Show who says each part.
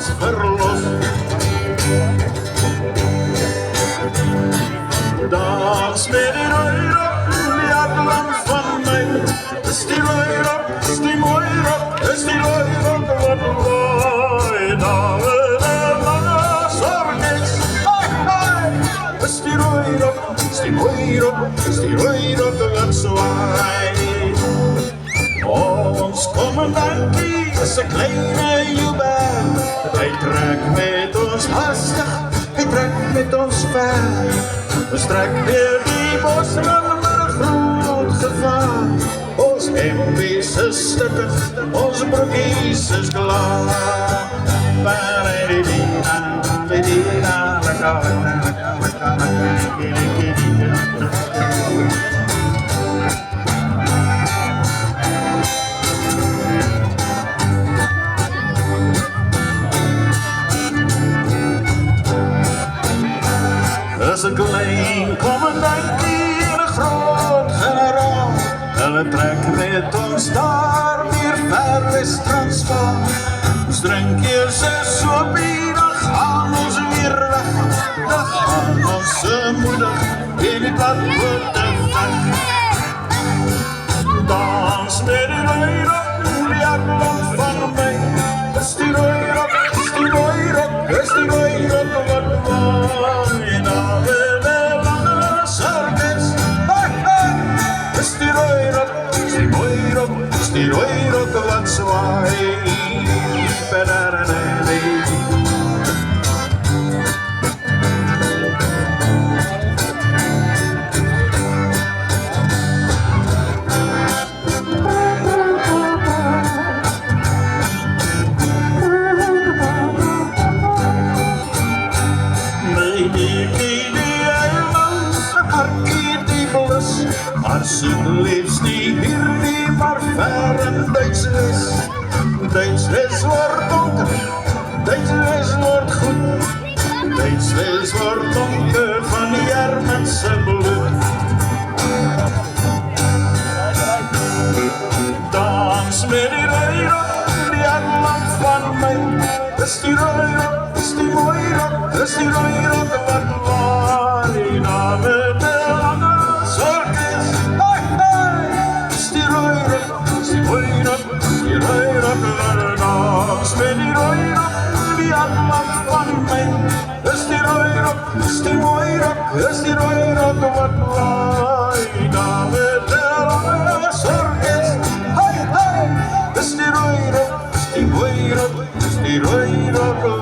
Speaker 1: ons verlos. Dans met die rooirok, die hartland van my. Is die rooirok, is die mooi rok, is die rooirok wat mooi. Daar in een lange sorges, is die rooirok, is die mooi rok, is die rooirok wat zwaai. Ons kommandantie is een kleine joebel. Hy trek met ons hastig, hy trek met ons ver. Ons trek weer die bosrand met een groot gevaar. Ons hempies is stukkig, ons broekies is klaar. Is een klein kommandantie en een groot generaal. Hulle trek met ons daar weer ver west Transvaal. Ons drink eers een soepie, dan gaan ons weer weg. Dan gaan ons moedig in die platbote weg. Dans met die rooirok, die hartland van my. Is die rooirok, is die rooirok, is die rooirok wat mooi. Die rooirok wat zwaai. Maar soen leefs nie hier nie, maar ver in Duitsles. Duitsles word donker, Duitsles word goed. Duitsles word donker van die Hermanse bloed. Dans met die rooirok, die hartland van my. Is die rooirok, is die mooi rok, is die rooirok wat waar. Die name te lange sorges. Die rooirok wat dans met die rooirok, die hartland van my. Is die rooirok, is die mooi rok, is die rooirok wat waai. Daar met die lange sorges, is die rooirok, is die mooi rok, is die rooirok